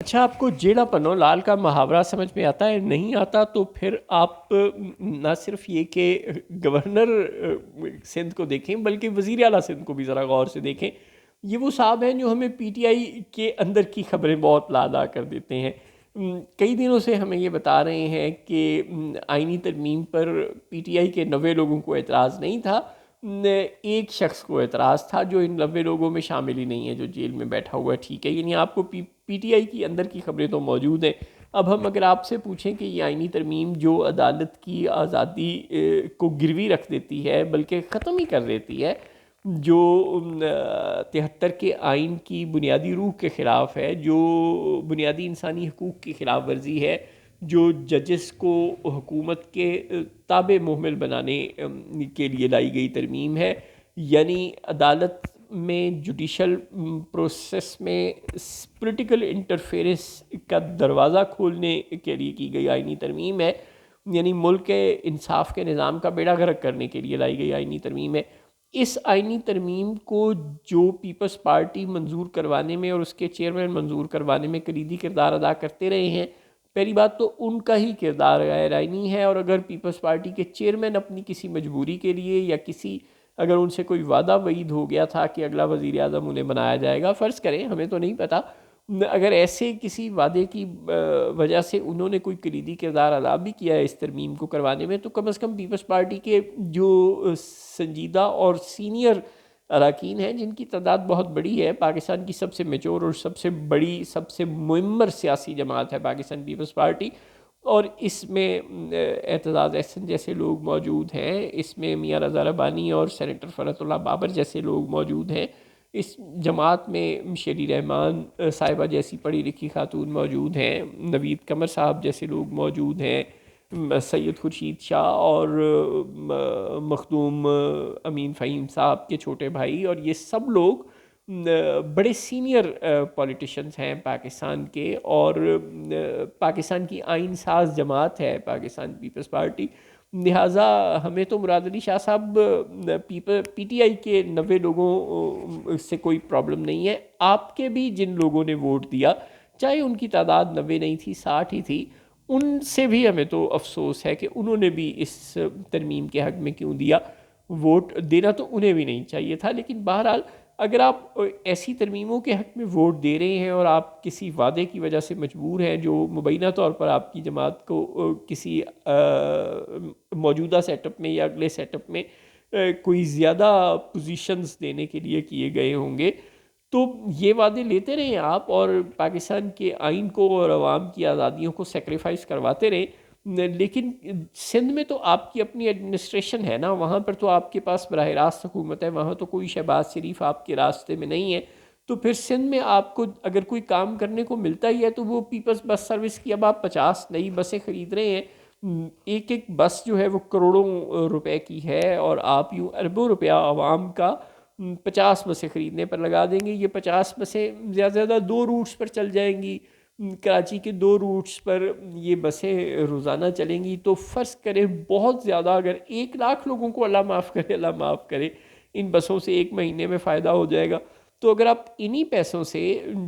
اچھا، آپ کو جیڑا پنو لال کا محاورہ سمجھ میں آتا ہے؟ نہیں آتا تو پھر آپ نہ صرف یہ کہ گورنر سندھ کو دیکھیں بلکہ وزیر اعلیٰ سندھ کو بھی ذرا غور سے دیکھیں. یہ وہ صاحب ہیں جو ہمیں پی ٹی آئی کے اندر کی خبریں بہت لادا کر دیتے ہیں. کئی دنوں سے ہمیں یہ بتا رہے ہیں کہ آئینی ترمیم پر پی ٹی آئی کے 90 لوگوں کو اعتراض نہیں تھا. ایک شخص کو اعتراض تھا جو ان 90 لوگوں میں شامل ہی نہیں ہے، جو جیل میں بیٹھا ہوا ہے. ٹھیک ہے، یعنی آپ کو پی ٹی آئی کی اندر کی خبریں تو موجود ہیں. اب ہم اگر آپ سے پوچھیں کہ یہ آئینی ترمیم جو عدالت کی آزادی کو گروی رکھ دیتی ہے بلکہ ختم ہی کر دیتی ہے، جو 73 کے آئین کی بنیادی روح کے خلاف ہے، جو بنیادی انسانی حقوق کی خلاف ورزی ہے، جو ججز کو حکومت کے تابع محمل بنانے کے لیے لائی گئی ترمیم ہے، یعنی عدالت میں جوڈیشل پروسیس میں پولیٹیکل انٹرفیئرنس کا دروازہ کھولنے کے لیے کی گئی آئینی ترمیم ہے، یعنی ملک کے انصاف کے نظام کا بیڑا غرق کرنے کے لیے لائی گئی آئینی ترمیم ہے. اس آئینی ترمیم کو جو پیپلز پارٹی منظور کروانے میں اور اس کے چیئرمین منظور کروانے میں کلیدی کردار ادا کرتے رہے ہیں، پہلی بات تو ان کا ہی کردار غیر آئینی ہے. اور اگر پیپلز پارٹی کے چیئرمین اپنی کسی مجبوری کے لیے یا اگر ان سے کوئی وعدہ وعید ہو گیا تھا کہ اگلا وزیر اعظم انہیں بنایا جائے گا، فرض کریں، ہمیں تو نہیں پتہ، اگر ایسے کسی وعدے کی وجہ سے انہوں نے کوئی کلیدی کردار ادا بھی کیا ہے اس ترمیم کو کروانے میں، تو کم از کم پیپلز پارٹی کے جو سنجیدہ اور سینئر اراکین ہیں، جن کی تعداد بہت بڑی ہے، پاکستان کی سب سے میچور اور سب سے بڑی، سب سے معمر سیاسی جماعت ہے پاکستان پیپلز پارٹی، اور اس میں اعتزاز احسن جیسے لوگ موجود ہیں، اس میں میاں رضا ربانی اور سینیٹر فرحت اللہ بابر جیسے لوگ موجود ہیں، اس جماعت میں شیری رحمان صاحبہ جیسی پڑھی لکھی خاتون موجود ہیں، نوید قمر صاحب جیسے لوگ موجود ہیں، سید خورشید شاہ اور مخدوم امین فہیم صاحب کے چھوٹے بھائی، اور یہ سب لوگ بڑے سینئر پولیٹیشنز ہیں پاکستان کے، اور پاکستان کی آئین ساز جماعت ہے پاکستان پیپلز پارٹی. لہٰذا ہمیں تو مراد علی شاہ صاحب پی ٹی آئی کے 90 لوگوں سے کوئی پرابلم نہیں ہے. آپ کے بھی جن لوگوں نے ووٹ دیا، چاہے ان کی تعداد 90 نہیں تھی، 60 ہی تھی، ان سے بھی ہمیں تو افسوس ہے کہ انہوں نے بھی اس ترمیم کے حق میں کیوں دیا. ووٹ دینا تو انہیں بھی نہیں چاہیے تھا. لیکن بہرحال اگر آپ ایسی ترمیموں کے حق میں ووٹ دے رہے ہیں اور آپ کسی وعدے کی وجہ سے مجبور ہیں جو مبینہ طور پر آپ کی جماعت کو کسی موجودہ سیٹ اپ میں یا اگلے سیٹ اپ میں کوئی زیادہ پوزیشنز دینے کے لیے کیے گئے ہوں گے، تو یہ وعدے لیتے رہیں آپ اور پاکستان کے آئین کو اور عوام کی آزادیوں کو سیکریفائز کرواتے رہیں. لیکن سندھ میں تو آپ کی اپنی ایڈمنسٹریشن ہے نا، وہاں پر تو آپ کے پاس براہ راست حکومت ہے، وہاں تو کوئی شہباز شریف آپ کے راستے میں نہیں ہے. تو پھر سندھ میں آپ کو اگر کوئی کام کرنے کو ملتا ہی ہے تو وہ پیپلز بس سروس کی اب آپ 50 نئی بسیں خرید رہے ہیں. ایک ایک بس جو ہے وہ کروڑوں روپے کی ہے، اور آپ یوں اربوں روپیہ عوام کا 50 بسیں خریدنے پر لگا دیں گے. یہ 50 بسیں زیادہ سے زیادہ 2 روٹس پر چل جائیں گی، کراچی کے 2 روٹس پر یہ بسیں روزانہ چلیں گی. تو فرض کریں بہت زیادہ، اگر 1 لاکھ لوگوں کو اللہ معاف کرے، اللہ معاف کرے، ان بسوں سے ایک مہینے میں فائدہ ہو جائے گا. تو اگر آپ انہی پیسوں سے،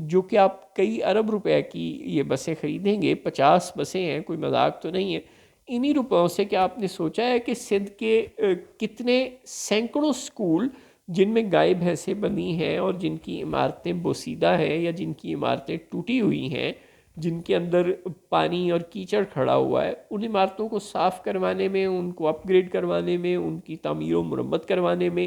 جو کہ آپ کئی ارب روپے کی یہ بسیں خریدیں گے، 50 بسیں ہیں، کوئی مذاق تو نہیں ہے، انہی روپوں سے کیا آپ نے سوچا ہے کہ سندھ کے کتنے سینکڑوں سکول جن میں گائے بھینسیں بندھی ہیں اور جن کی عمارتیں بوسیدہ ہیں یا جن کی عمارتیں ٹوٹی ہوئی ہیں، جن کے اندر پانی اور کیچڑ کھڑا ہوا ہے، ان عمارتوں کو صاف کروانے میں، ان کو اپ گریڈ کروانے میں، ان کی تعمیر و مرمت کروانے میں،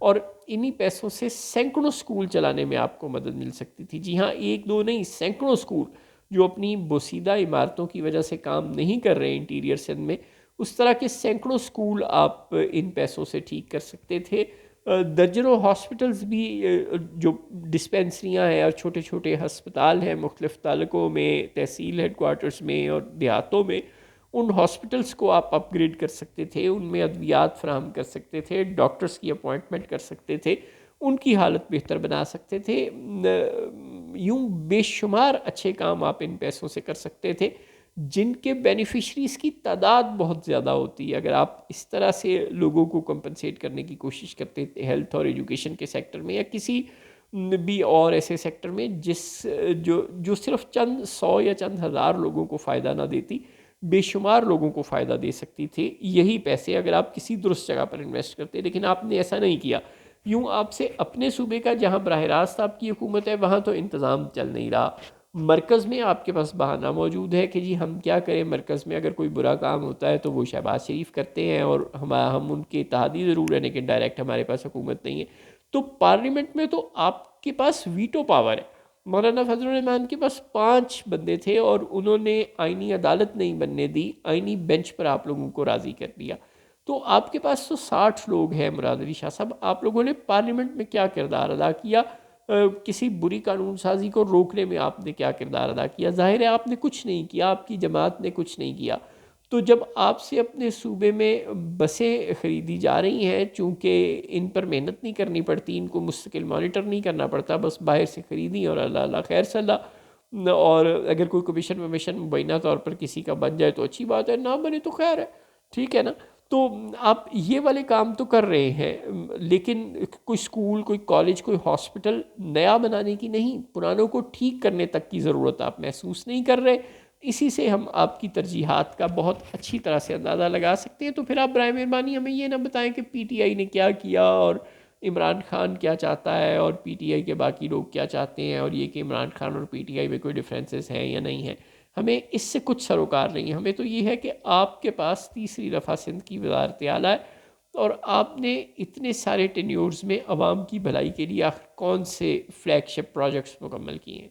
اور انہی پیسوں سے سینکڑوں سکول چلانے میں آپ کو مدد مل سکتی تھی. جی ہاں، 1 2 نہیں، سینکڑوں سکول جو اپنی بوسیدہ عمارتوں کی وجہ سے کام نہیں کر رہے انٹیریئر سندھ میں، اس طرح کے سینکڑوں سکول آپ ان پیسوں سے ٹھیک کر سکتے تھے. درجنوں ہاسپٹلز بھی، جو ڈسپینسریاں ہیں اور چھوٹے چھوٹے ہسپتال ہیں مختلف تعلقوں میں، تحصیل ہیڈ کوارٹرز میں اور دیہاتوں میں، ان ہاسپٹلز کو آپ اپ گریڈ کر سکتے تھے، ان میں ادویات فراہم کر سکتے تھے، ڈاکٹرز کی اپوائنٹمنٹ کر سکتے تھے، ان کی حالت بہتر بنا سکتے تھے. یوں بے شمار اچھے کام آپ ان پیسوں سے کر سکتے تھے، جن کے بینیفیشریز کی تعداد بہت زیادہ ہوتی ہے. اگر آپ اس طرح سے لوگوں کو کمپنسیٹ کرنے کی کوشش کرتے تھے ہیلتھ اور ایجوکیشن کے سیکٹر میں یا کسی بھی اور ایسے سیکٹر میں جو صرف چند 100 یا چند ہزار لوگوں کو فائدہ نہ دیتی، بے شمار لوگوں کو فائدہ دے سکتی تھی یہی پیسے اگر آپ کسی درست جگہ پر انویسٹ کرتے. لیکن آپ نے ایسا نہیں کیا. یوں آپ سے اپنے صوبے کا جہاں براہ راست آپ کی حکومت ہے وہاں تو انتظام چل نہیں رہا، مرکز میں آپ کے پاس بہانہ موجود ہے کہ جی ہم کیا کریں، مرکز میں اگر کوئی برا کام ہوتا ہے تو وہ شہباز شریف کرتے ہیں اور ہم ان کے اتحادی ضرور ہیں لیکن ڈائریکٹ ہمارے پاس حکومت نہیں ہے. تو پارلیمنٹ میں تو آپ کے پاس ویٹو پاور ہے. مولانا فضل الرحمان کے پاس 5 بندے تھے اور انہوں نے آئینی عدالت نہیں بننے دی، آئینی بینچ پر آپ لوگوں کو راضی کر دیا. تو آپ کے پاس تو 60 لوگ ہیں. مراد علی شاہ صاحب، آپ لوگوں نے پارلیمنٹ میں کیا کردار ادا کیا؟ کسی بری قانون سازی کو روکنے میں آپ نے کیا کردار ادا کیا؟ ظاہر ہے آپ نے کچھ نہیں کیا، آپ کی جماعت نے کچھ نہیں کیا. تو جب آپ سے اپنے صوبے میں بسیں خریدی جا رہی ہیں، چونکہ ان پر محنت نہیں کرنی پڑتی، ان کو مستقل مانیٹر نہیں کرنا پڑتا، بس باہر سے خریدی اور اللہ اللہ خیر صلی اللہ، اور اگر کوئی کمیشن ومیشن مبینہ طور پر کسی کا بن جائے تو اچھی بات ہے، نہ بنے تو خیر ہے، ٹھیک ہے نا. تو آپ یہ والے کام تو کر رہے ہیں، لیکن کوئی اسکول، کوئی کالج، کوئی ہاسپٹل نیا بنانے کی نہیں، پرانوں کو ٹھیک کرنے تک کی ضرورت آپ محسوس نہیں کر رہے. اسی سے ہم آپ کی ترجیحات کا بہت اچھی طرح سے اندازہ لگا سکتے ہیں. تو پھر آپ برائے مہربانی ہمیں یہ نہ بتائیں کہ پی ٹی آئی نے کیا کیا اور عمران خان کیا چاہتا ہے اور پی ٹی آئی کے باقی لوگ کیا چاہتے ہیں، اور یہ کہ عمران خان اور پی ٹی آئی میں کوئی ڈفرینسز ہیں یا نہیں ہیں. ہمیں اس سے کچھ سروکار نہیں ہے. ہمیں تو یہ ہے کہ آپ کے پاس تیسری دفعہ سندھ کی وزارت اعلیٰ ہے اور آپ نے اتنے سارے ٹینیورز میں عوام کی بھلائی کے لیے کون سے فلیگ شپ پروجیکٹس مکمل کیے ہیں.